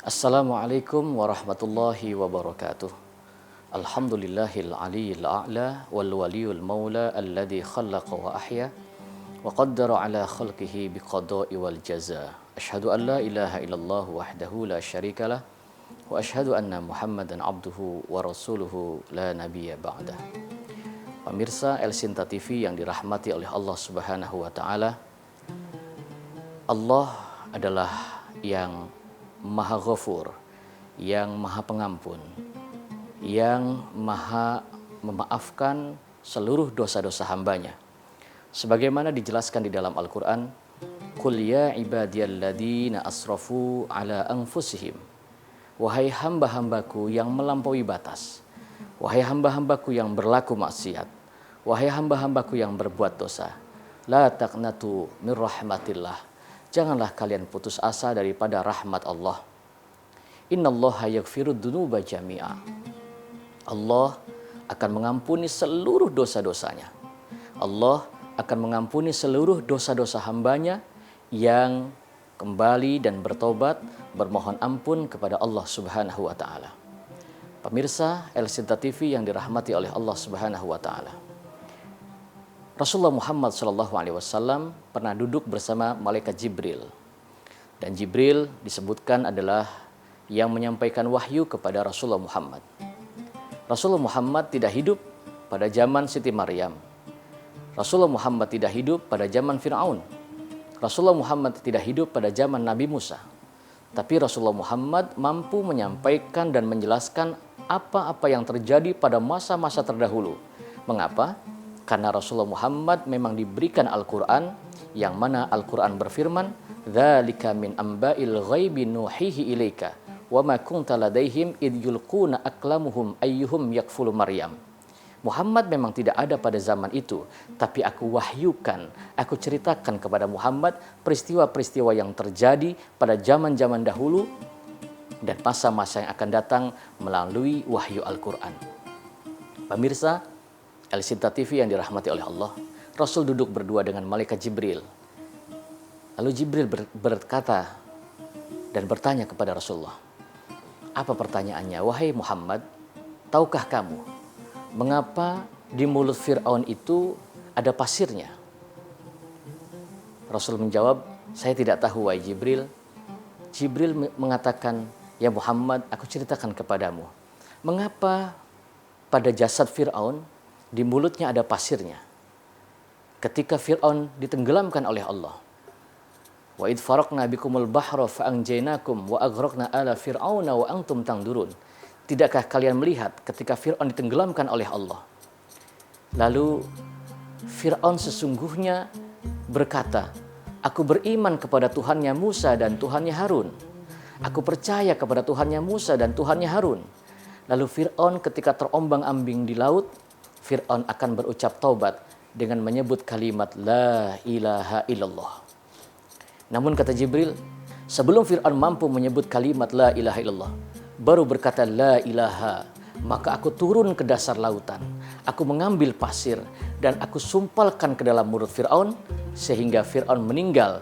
Assalamualaikum warahmatullahi wabarakatuh. Alhamdulillahil aliyil a'la wal waliyul maula alladhi khallaqa wa ahya wa qaddara ala khalqihi biqada'i wal jaza. Ashhadu an la ilaha illallah wahdahu la syarikalah wa ashhadu anna Muhammadan abduhu wa rasuluhu la nabiyya ba'dah. Pemirsa El Sinta TV yang dirahmati oleh Allah Subhanahu wa taala. Allah adalah yang Maha Ghafur, yang Maha Pengampun, yang Maha memaafkan seluruh dosa-dosa hambanya. Sebagaimana dijelaskan di dalam Al-Quran, Qul ya ibadiyalladzina asrafu ala anfusihim. Wahai hamba-hambaku yang melampaui batas, wahai hamba-hambaku yang berlaku maksiat, wahai hamba-hambaku yang berbuat dosa, la taqnatu min rahmatillah. Janganlah kalian putus asa daripada rahmat Allah. Innallaha yaghfirud dzunuba jami'a. Allah akan mengampuni seluruh dosa-dosanya. Allah akan mengampuni seluruh dosa-dosa hambanya yang kembali dan bertobat, bermohon ampun kepada Allah Subhanahu wa taala. Pemirsa El Sinta TV yang dirahmati oleh Allah Subhanahu wa taala. Rasulullah Muhammad SAW pernah duduk bersama malaikat Jibril. Dan Jibril disebutkan adalah yang menyampaikan wahyu kepada Rasulullah Muhammad. Rasulullah Muhammad tidak hidup pada zaman Siti Maryam. Rasulullah Muhammad tidak hidup pada zaman Fir'aun. Rasulullah Muhammad tidak hidup pada zaman Nabi Musa. Tapi Rasulullah Muhammad mampu menyampaikan dan menjelaskan apa-apa yang terjadi pada masa-masa terdahulu. Mengapa? Karena Rasulullah Muhammad memang diberikan Al-Quran, yang mana Al-Quran berfirman, "Dzalika min amba'il ghaibi nuhihi ilaika, wa ma kunta ladaihim id yulquna aqlamuhum ayyuhum yakfulu Maryam." Muhammad memang tidak ada pada zaman itu, tapi aku wahyukan, aku ceritakan kepada Muhammad peristiwa-peristiwa yang terjadi pada zaman-zaman dahulu dan masa-masa yang akan datang melalui wahyu Al-Quran. Pemirsa El Sinta TV yang dirahmati oleh Allah, Rasul duduk berdua dengan malaikat Jibril. Lalu Jibril berkata dan bertanya kepada Rasulullah. Apa pertanyaannya? Wahai Muhammad, tahukah kamu mengapa di mulut Fir'aun itu ada pasirnya? Rasul menjawab, saya tidak tahu wahai Jibril. Jibril mengatakan, ya Muhammad, aku ceritakan kepadamu. Mengapa pada jasad Fir'aun di mulutnya ada pasirnya? Ketika Fir'aun ditenggelamkan oleh Allah. Wa id faraqna bikumul bahra fa'anjaynakum wa aghraqna ala fir'auna wa antum tangdurun. Tidakkah kalian melihat ketika Fir'aun ditenggelamkan oleh Allah? Lalu Fir'aun sesungguhnya berkata, aku beriman kepada Tuhannya Musa dan Tuhannya Harun. Aku percaya kepada Tuhannya Musa dan Tuhannya Harun. Lalu Fir'aun ketika terombang-ambing di laut, Fir'aun akan berucap taubat dengan menyebut kalimat La ilaha illallah. Namun kata Jibril, sebelum Fir'aun mampu menyebut kalimat La ilaha illallah, baru berkata La ilaha, maka aku turun ke dasar lautan. Aku mengambil pasir dan aku sumpalkan ke dalam mulut Fir'aun, sehingga Fir'aun meninggal,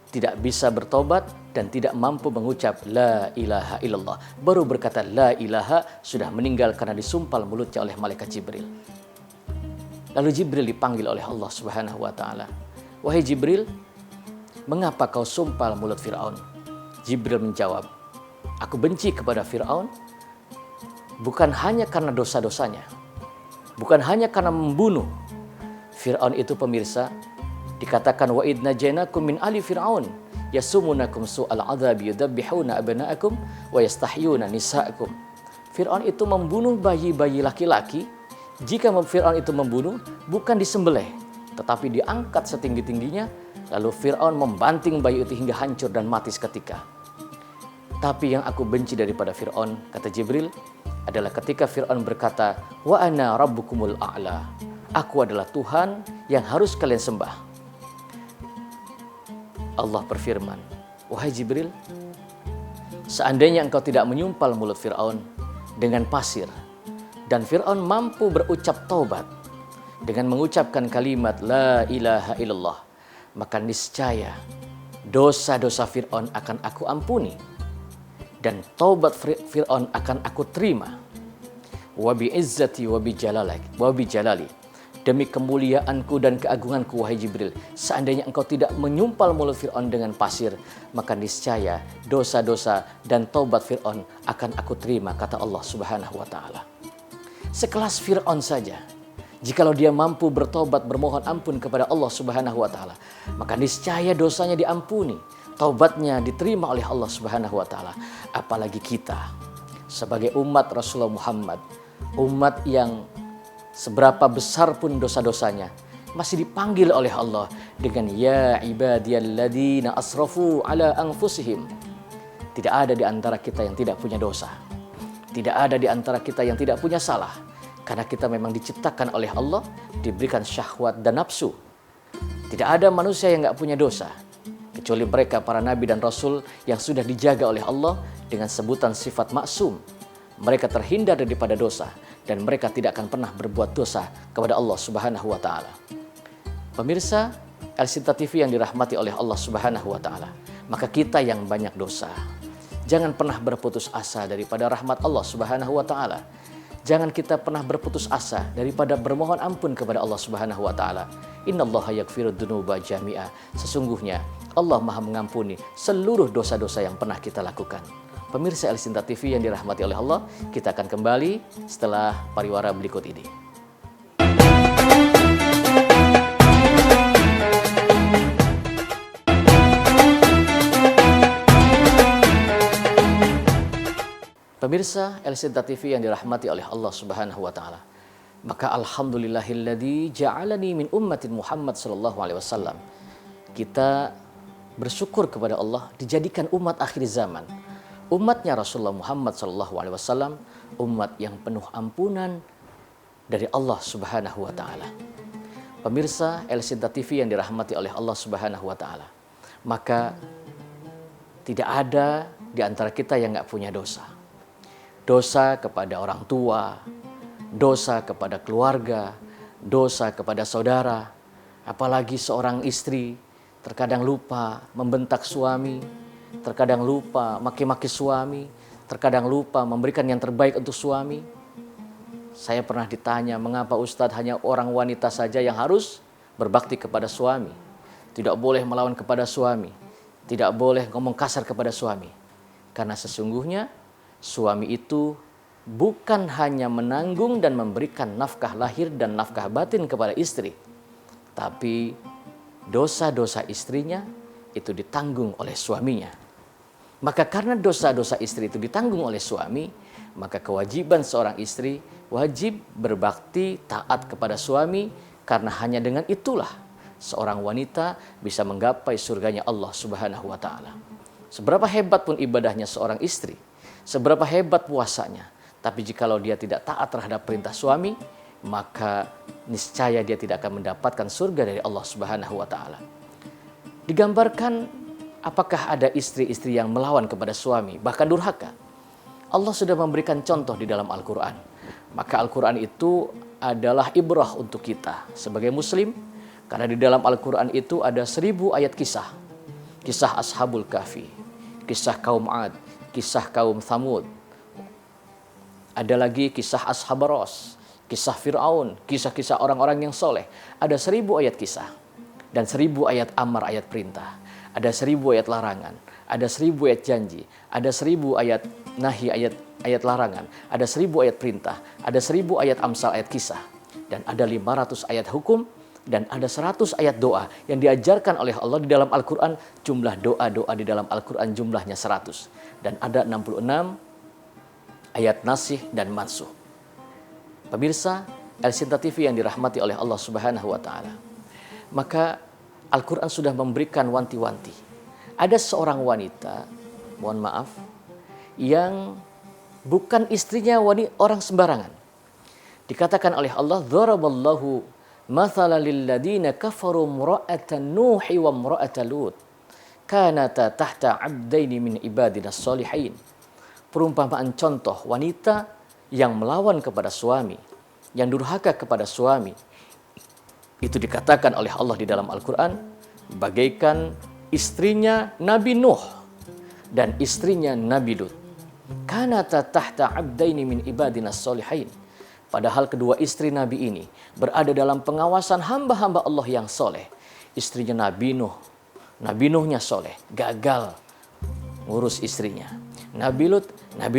tidak bisa bertobat dan tidak mampu mengucap La ilaha illallah. Baru berkata La ilaha, sudah meninggal karena disumpal mulutnya oleh malaikat Jibril. Lalu Jibril dipanggil oleh Allah Subhanahu wa taala. Wahai Jibril, mengapa kau sumpal mulut Fir'aun? Jibril menjawab, aku benci kepada Fir'aun bukan hanya karena dosa-dosanya, bukan hanya karena membunuh. Fir'aun itu pemirsa dikatakan wa idna jainakum min ali fir'aun yasumunakum su'al adzabi yudabbihuna abna'akum wa yastahyuna nisa'akum. Fir'aun itu membunuh bayi-bayi laki-laki. Jika Fir'aun itu membunuh, bukan disembelih, tetapi diangkat setinggi-tingginya, lalu Fir'aun membanting bayi itu hingga hancur dan mati seketika. Tapi yang aku benci daripada Fir'aun, kata Jibril, adalah ketika Fir'aun berkata, wa ana rabbukumul a'la. Aku adalah Tuhan yang harus kalian sembah. Allah berfirman, wahai Jibril, seandainya engkau tidak menyumpal mulut Fir'aun dengan pasir, dan Fir'aun mampu berucap taubat dengan mengucapkan kalimat La ilaha illallah, maka niscaya dosa-dosa Fir'aun akan aku ampuni. dan taubat Fir'aun akan aku terima. Wa bi'izzati wa bijalali. Demi kemuliaanku dan keagunganku, wahai Jibril, seandainya engkau tidak menyumpal mulut Fir'aun dengan pasir, maka niscaya dosa-dosa dan taubat Fir'aun akan aku terima, kata Allah Subhanahu wa ta'ala. Sekelas Fir'aun saja, jikalau dia mampu bertobat, bermohon ampun kepada Allah Subhanahu wa ta'ala, maka niscaya dosanya diampuni, taubatnya diterima oleh Allah Subhanahu wa ta'ala. Apalagi kita sebagai umat Rasulullah Muhammad, umat yang seberapa besar pun dosa-dosanya, masih dipanggil oleh Allah dengan ya ibadiyalladzina asrafu ala anfusihim. Tidak ada di antara kita yang tidak punya dosa. Tidak ada di antara kita yang tidak punya salah. Karena kita memang diciptakan oleh Allah, diberikan syahwat dan nafsu. Tidak ada manusia yang gak punya dosa, kecuali mereka para nabi dan rasul yang sudah dijaga oleh Allah dengan sebutan sifat maksum. Mereka terhindar daripada dosa dan mereka tidak akan pernah berbuat dosa kepada Allah Subhanahu wa ta'ala. Pemirsa El-Sinta TV yang dirahmati oleh Allah Subhanahu wa ta'ala, maka kita yang banyak dosa, jangan pernah berputus asa daripada rahmat Allah Subhanahu wa ta'ala. Jangan kita pernah berputus asa daripada bermohon ampun kepada Allah Subhanahu wa ta'ala. Innallaha yaghfirud dzunuba jami'a. Sesungguhnya Allah Maha mengampuni seluruh dosa-dosa yang pernah kita lakukan. Pemirsa El-Sinta TV yang dirahmati oleh Allah, kita akan kembali setelah pariwara berikut ini. Pemirsa El-Sinta TV yang dirahmati oleh Allah Subhanahu wa ta'ala, maka alhamdulillahilladzi ja'alani min ummatin Muhammad sallallahu alaihi wasallam. Kita bersyukur kepada Allah dijadikan umat akhir zaman. Umatnya Rasulullah Muhammad sallallahu alaihi wasallam, umat yang penuh ampunan dari Allah Subhanahu wa ta'ala. Pemirsa El-Sinta TV yang dirahmati oleh Allah Subhanahu wa ta'ala, maka tidak ada di antara kita yang gak punya dosa. Dosa kepada orang tua, dosa kepada keluarga, dosa kepada saudara, apalagi seorang istri terkadang lupa membentak suami, terkadang lupa maki-maki suami, terkadang lupa memberikan yang terbaik untuk suami. Saya pernah ditanya, mengapa Ustadz hanya orang wanita saja yang harus berbakti kepada suami? Tidak boleh melawan kepada suami, tidak boleh ngomong kasar kepada suami. Karena sesungguhnya suami itu bukan hanya menanggung dan memberikan nafkah lahir dan nafkah batin kepada istri, tapi dosa-dosa istrinya itu ditanggung oleh suaminya. Maka karena dosa-dosa istri itu ditanggung oleh suami, maka kewajiban seorang istri wajib berbakti taat kepada suami, karena hanya dengan itulah seorang wanita bisa menggapai surganya Allah Subhanahu wa ta'ala. Seberapa hebat pun ibadahnya seorang istri, seberapa hebat puasanya, tapi jikalau dia tidak taat terhadap perintah suami, maka niscaya dia tidak akan mendapatkan surga dari Allah Subhanahu wa ta'ala. Digambarkan, apakah ada istri-istri yang melawan kepada suami, bahkan durhaka? Allah sudah memberikan contoh di dalam Al-Quran. Maka Al-Quran itu adalah ibrah untuk kita sebagai muslim, karena di dalam Al-Quran itu ada 1000 ayat kisah. Kisah Ashabul Kahfi, kisah kaum Ad, kisah kaum Thamud. Ada lagi kisah Ashab Ros, kisah Fir'aun, kisah-kisah orang-orang yang soleh. Ada 1000 ayat kisah dan 1000 ayat amar, ayat perintah. Ada 1000 ayat larangan, ada 1000 ayat janji, ada 1000 ayat nahi, ayat larangan, ada 1000 ayat perintah, ada 1000 ayat amsal, ayat kisah, dan ada 500 ayat hukum, dan ada 100 ayat doa yang diajarkan oleh Allah di dalam Al-Quran. Jumlah doa-doa di dalam Al-Quran jumlahnya 100, dan ada 66 ayat nasih dan mansuh. Pemirsa El-Sinta TV yang dirahmati oleh Allah Subhanahu wa ta'ala, maka Al-Quran sudah memberikan wanti-wanti. Ada seorang wanita, mohon maaf, yang bukan istrinya orang sembarangan. Dikatakan oleh Allah, "Dzaraballahu mathalan lil ladzina kafaru imra'atan Nuhi wa imra'atan Lut. Kanata tahta 'abdaini min ibadina shalihin." Perumpamaan contoh wanita yang melawan kepada suami, yang durhaka kepada suami, itu dikatakan oleh Allah di dalam Al-Quran bagaikan istrinya Nabi Nuh dan istrinya Nabi Lut. kanata tahta abdaini min ibadina sholihain. Padahal kedua istri Nabi ini berada dalam pengawasan hamba-hamba Allah yang soleh. Istrinya Nabi Nuh, Nabi Nuhnya soleh, gagal ngurus istrinya. Nabi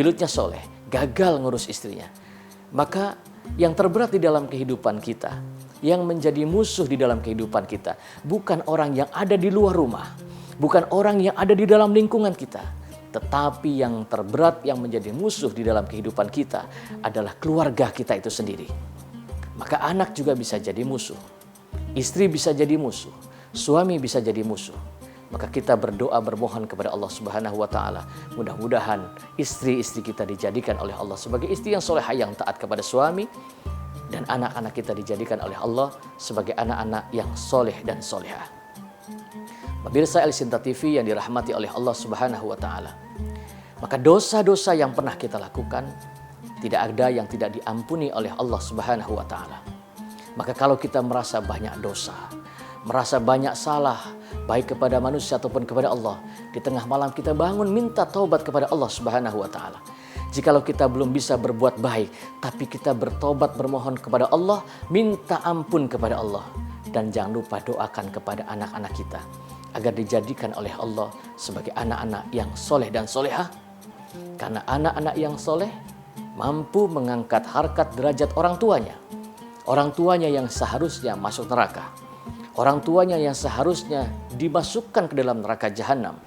Lutnya soleh, gagal ngurus istrinya. Maka yang terberat di dalam kehidupan kita, yang menjadi musuh di dalam kehidupan kita, bukan orang yang ada di luar rumah, bukan orang yang ada di dalam lingkungan kita, tetapi yang terberat yang menjadi musuh di dalam kehidupan kita adalah keluarga kita itu sendiri. Maka anak juga bisa jadi musuh, istri bisa jadi musuh, suami bisa jadi musuh. Maka kita berdoa bermohon kepada Allah Subhanahu wa taala, mudah-mudahan istri-istri kita dijadikan oleh Allah sebagai istri yang solehah yang taat kepada suami, dan anak-anak kita dijadikan oleh Allah sebagai anak-anak yang soleh dan solehah. Pemirsa El Sinta TV yang dirahmati oleh Allah Subhanahu wa taala. Maka dosa-dosa yang pernah kita lakukan tidak ada yang tidak diampuni oleh Allah Subhanahu wa taala. Maka kalau kita merasa banyak dosa, merasa banyak salah, baik kepada manusia ataupun kepada Allah, di tengah malam kita bangun minta taubat kepada Allah Subhanahu wa taala. Jikalau kita belum bisa berbuat baik, tapi kita bertobat bermohon kepada Allah, minta ampun kepada Allah. Dan jangan lupa doakan kepada anak-anak kita agar dijadikan oleh Allah sebagai anak-anak yang soleh dan solehah. Karena anak-anak yang soleh mampu mengangkat harkat derajat orang tuanya. Orang tuanya yang seharusnya masuk neraka, orang tuanya yang seharusnya dimasukkan ke dalam neraka jahanam.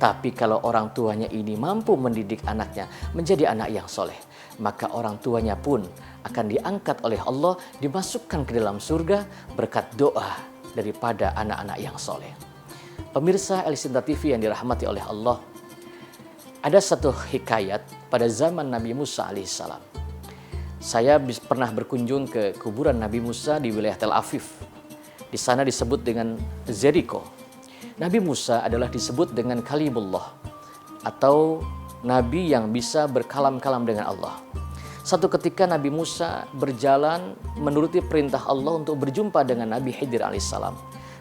Tapi kalau orang tuanya ini mampu mendidik anaknya menjadi anak yang soleh, maka orang tuanya pun akan diangkat oleh Allah, dimasukkan ke dalam surga berkat doa daripada anak-anak yang soleh. Pemirsa El Sinta TV yang dirahmati oleh Allah, ada satu hikayat pada zaman Nabi Musa alaihissalam. Saya pernah berkunjung ke kuburan Nabi Musa di wilayah Tel Aviv. Di sana disebut dengan Jericho. Nabi Musa adalah disebut dengan Kalimullah, atau Nabi yang bisa berkalam-kalam dengan Allah. Satu ketika Nabi Musa berjalan menuruti perintah Allah untuk berjumpa dengan Nabi Khidir alaihissalam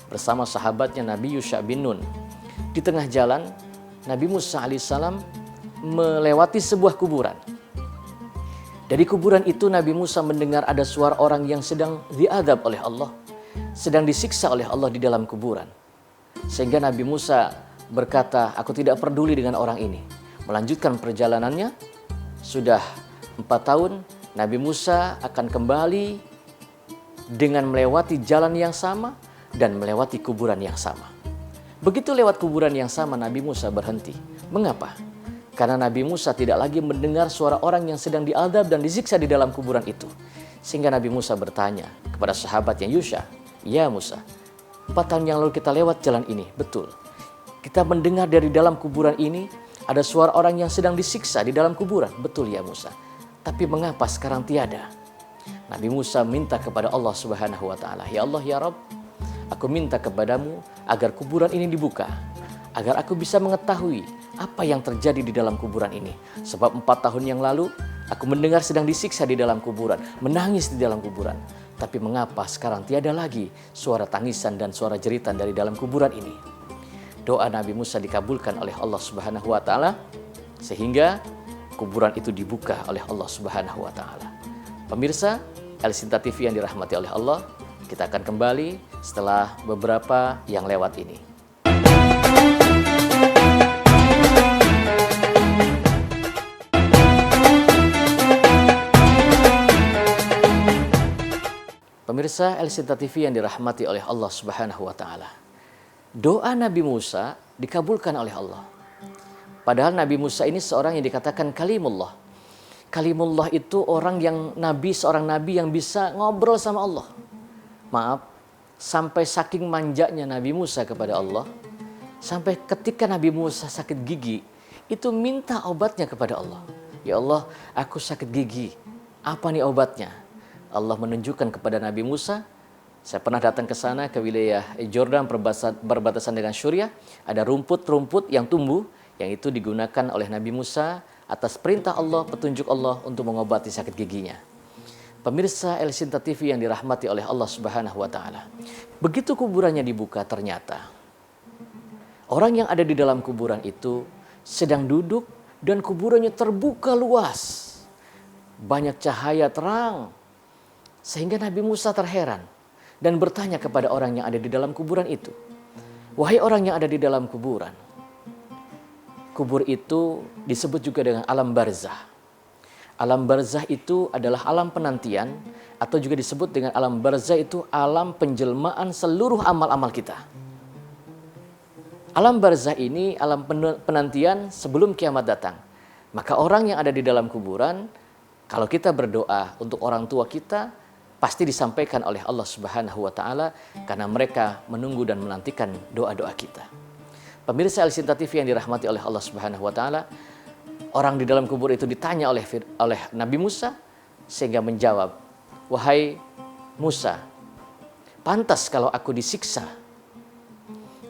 bersama sahabatnya Nabi Yusha bin Nun. Di tengah jalan, Nabi Musa alaihissalam melewati sebuah kuburan. Dari kuburan itu Nabi Musa mendengar ada suara orang yang sedang diadab oleh Allah, sedang disiksa oleh Allah di dalam kuburan. Sehingga Nabi Musa berkata, aku tidak peduli dengan orang ini. Melanjutkan perjalanannya. Sudah 4 tahun Nabi Musa akan kembali dengan melewati jalan yang sama dan melewati kuburan yang sama. Begitu lewat kuburan yang sama, Nabi Musa berhenti. Mengapa? Karena Nabi Musa tidak lagi mendengar suara orang yang sedang diadab dan disiksa di dalam kuburan itu. Sehingga Nabi Musa bertanya kepada sahabatnya Yusha, ya Musa, 4 tahun yang lalu kita lewat jalan ini, betul. Kita mendengar dari dalam kuburan ini ada suara orang yang sedang disiksa di dalam kuburan, betul ya Musa. Tapi mengapa sekarang tiada? Nabi Musa minta kepada Allah Subhanahu wa taala, ya Allah ya Rabb, aku minta kepadamu agar kuburan ini dibuka, agar aku bisa mengetahui apa yang terjadi di dalam kuburan ini. Sebab 4 tahun yang lalu aku mendengar sedang disiksa di dalam kuburan, menangis di dalam kuburan. Tapi mengapa sekarang tiada lagi suara tangisan dan suara jeritan dari dalam kuburan ini? Doa Nabi Musa dikabulkan oleh Allah Subhanahu wa taala sehingga kuburan itu dibuka oleh Allah Subhanahu wa taala. Pemirsa El Sinta TV yang dirahmati oleh Allah, kita akan kembali setelah beberapa yang lewat ini. Pemirsa El Sinta TV yang dirahmati oleh Allah Subhanahu wa taala. Doa Nabi Musa dikabulkan oleh Allah. Padahal Nabi Musa ini seorang yang dikatakan Kalimullah. Kalimullah itu orang yang seorang nabi yang bisa ngobrol sama Allah. Maaf, sampai saking manjanya Nabi Musa kepada Allah, sampai ketika Nabi Musa sakit gigi, itu minta obatnya kepada Allah. Ya Allah, aku sakit gigi. Apa nih obatnya? Allah menunjukkan kepada Nabi Musa. Saya pernah datang ke sana, ke wilayah Jordan berbatasan dengan Syria. Ada rumput-rumput yang tumbuh, yang itu digunakan oleh Nabi Musa atas perintah Allah, petunjuk Allah untuk mengobati sakit giginya. Pemirsa El Sinta TV yang dirahmati oleh Allah Subhanahu wa taala. Begitu kuburannya dibuka, ternyata orang yang ada di dalam kuburan itu sedang duduk dan kuburannya terbuka luas. Banyak cahaya terang. Sehingga Nabi Musa terheran dan bertanya kepada orang yang ada di dalam kuburan itu. Wahai orang yang ada di dalam kuburan. Kubur itu disebut juga dengan alam barzah. Alam barzah itu adalah alam penantian atau juga disebut dengan alam barzah itu alam penjelmaan seluruh amal-amal kita. Alam barzah ini alam penantian sebelum kiamat datang. Maka orang yang ada di dalam kuburan, kalau kita berdoa untuk orang tua kita, pasti disampaikan oleh Allah Subhanahu wa Ta'ala karena mereka menunggu dan menantikan doa-doa kita. Pemirsa Al-Sinta TV yang dirahmati oleh Allah Subhanahu wa Ta'ala, orang di dalam kubur itu ditanya oleh Nabi Musa sehingga menjawab, "Wahai Musa, pantas kalau aku disiksa.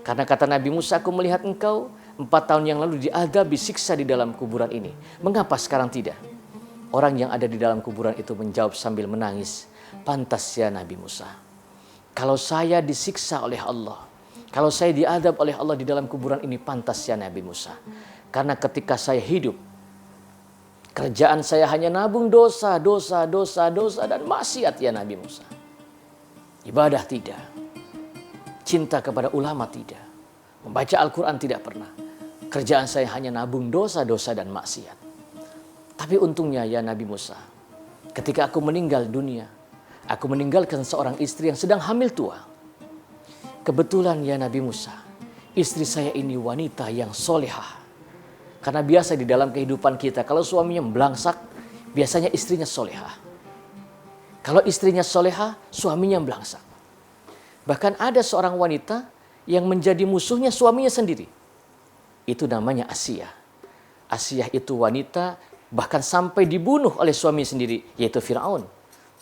Karena kata Nabi Musa, aku melihat engkau 4 tahun yang lalu diadab, disiksa di dalam kuburan ini. Mengapa sekarang tidak?" Orang yang ada di dalam kuburan itu menjawab sambil menangis, "Pantas ya Nabi Musa. Kalau saya disiksa oleh Allah, kalau saya diadab oleh Allah di dalam kuburan ini, pantas ya Nabi Musa. Karena ketika saya hidup, kerjaan saya hanya nabung dosa dan maksiat ya Nabi Musa. Ibadah tidak. Cinta kepada ulama tidak. Membaca Al-Quran tidak pernah. Kerjaan saya hanya nabung dosa dan maksiat. Tapi untungnya ya Nabi Musa, ketika aku meninggal dunia, aku meninggalkan seorang istri yang sedang hamil tua. Kebetulan ya Nabi Musa, istri saya ini wanita yang solehah. Karena biasa di dalam kehidupan kita, kalau suaminya belangsak, biasanya istrinya solehah. Kalau istrinya solehah, suaminya belangsak. Bahkan ada seorang wanita yang menjadi musuhnya suaminya sendiri. Itu namanya Asiyah. Asiyah itu wanita bahkan sampai dibunuh oleh suami sendiri, yaitu Fir'aun.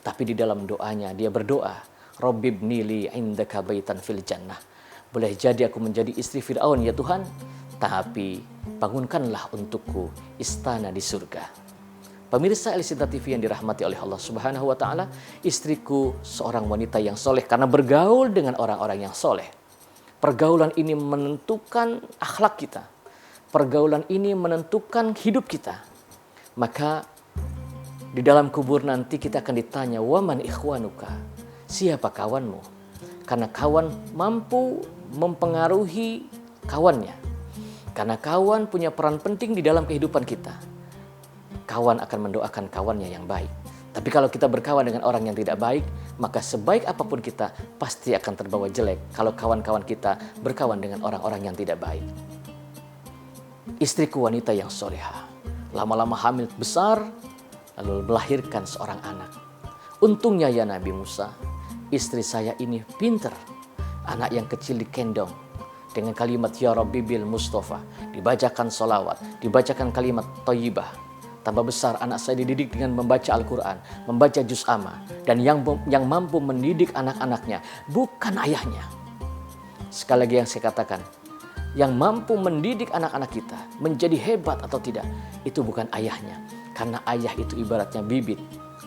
Tapi di dalam doanya dia berdoa, "Rabbibni li indaka baitan fil jannah." Boleh jadi aku menjadi istri Fir'aun ya Tuhan, tapi bangunkanlah untukku istana di surga. Pemirsa Al-Sinta TV yang dirahmati oleh Allah Subhanahu wa Ta'ala, istriku seorang wanita yang soleh karena bergaul dengan orang-orang yang soleh. Pergaulan ini menentukan akhlak kita. Pergaulan ini menentukan hidup kita. Maka di dalam kubur nanti kita akan ditanya, "Waman ikhwanuka?" Siapa kawanmu? Karena kawan mampu mempengaruhi kawannya. Karena kawan punya peran penting di dalam kehidupan kita. Kawan akan mendoakan kawannya yang baik. Tapi kalau kita berkawan dengan orang yang tidak baik, maka sebaik apapun kita pasti akan terbawa jelek kalau kawan-kawan kita berkawan dengan orang-orang yang tidak baik. Istriku wanita yang soleha, lama-lama hamil besar, lalu melahirkan seorang anak. Untungnya ya Nabi Musa, istri saya ini pinter. Anak yang kecil dikendong dengan kalimat Ya Rabbi bil Mustafa, dibacakan solawat, dibacakan kalimat thayyibah. Tambah besar anak saya dididik dengan membaca Al-Quran, membaca juz amma. Dan yang mampu mendidik anak-anaknya bukan ayahnya. Sekali lagi yang saya katakan, yang mampu mendidik anak-anak kita menjadi hebat atau tidak, itu bukan ayahnya. Karena ayah itu ibaratnya bibit.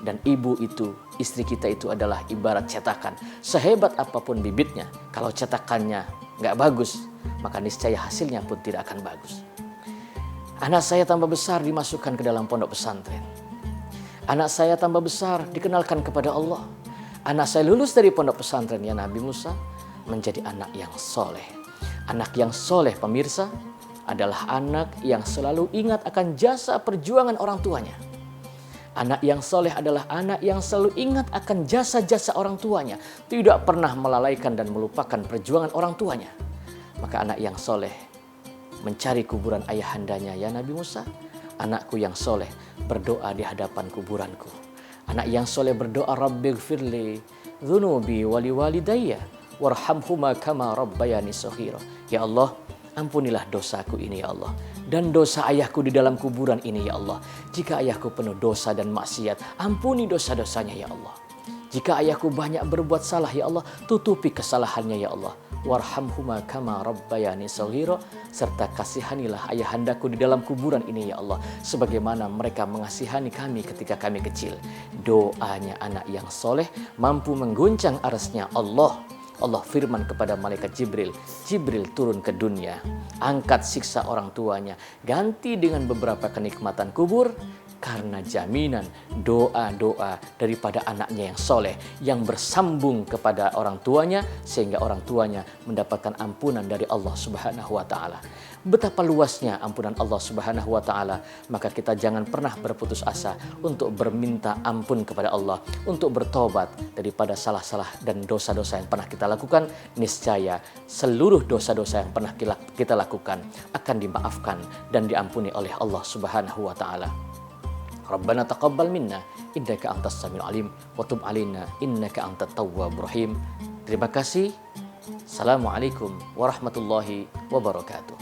Dan ibu itu, istri kita itu adalah ibarat cetakan. Sehebat apapun bibitnya, kalau cetakannya nggak bagus, maka niscaya hasilnya pun tidak akan bagus. Anak saya tambah besar dimasukkan ke dalam pondok pesantren. Anak saya tambah besar dikenalkan kepada Allah. Anak saya lulus dari pondok pesantren ya Nabi Musa, menjadi anak yang soleh. Anak yang soleh pemirsa adalah anak yang selalu ingat akan jasa perjuangan orang tuanya. Anak yang soleh adalah anak yang selalu ingat akan jasa-jasa orang tuanya. Tidak pernah melalaikan dan melupakan perjuangan orang tuanya. Maka anak yang soleh mencari kuburan ayahandanya ya Nabi Musa. Anakku yang soleh berdoa di hadapan kuburanku. Anak yang soleh berdoa, "Rabbighfirli dzunubi wali walidayya warhamhuma kama rabbayani shaghira." Ya Allah, ampunilah dosaku ini ya Allah, dan dosa ayahku di dalam kuburan ini ya Allah. Jika ayahku penuh dosa dan maksiat, ampuni dosa-dosanya ya Allah. Jika ayahku banyak berbuat salah ya Allah, tutupi kesalahannya ya Allah. Warhamhuma kama rabbayani shaghira, serta kasihanilah ayahandaku di dalam kuburan ini ya Allah, sebagaimana mereka mengasihani kami ketika kami kecil. Doanya anak yang soleh mampu mengguncang arasnya Allah Allah firman kepada malaikat Jibril, Jibril turun ke dunia, angkat siksa orang tuanya, ganti dengan beberapa kenikmatan kubur, karena jaminan doa-doa daripada anaknya yang soleh, yang bersambung kepada orang tuanya, sehingga orang tuanya mendapatkan ampunan dari Allah Subhanahu wa Ta'ala. Betapa luasnya ampunan Allah Subhanahu wa Ta'ala, maka kita jangan pernah berputus asa untuk berminta ampun kepada Allah, untuk bertobat daripada salah-salah dan dosa-dosa yang pernah kita lakukan. Niscaya seluruh dosa-dosa yang pernah kita lakukan akan dimaafkan dan diampuni oleh Allah Subhanahu wa Ta'ala. Rabbana taqabbal minna innaka antas samiul alim wa tub alaina innaka antat tawwabur rahim. Terima kasih. Assalamualaikum warahmatullahi wabarakatuh.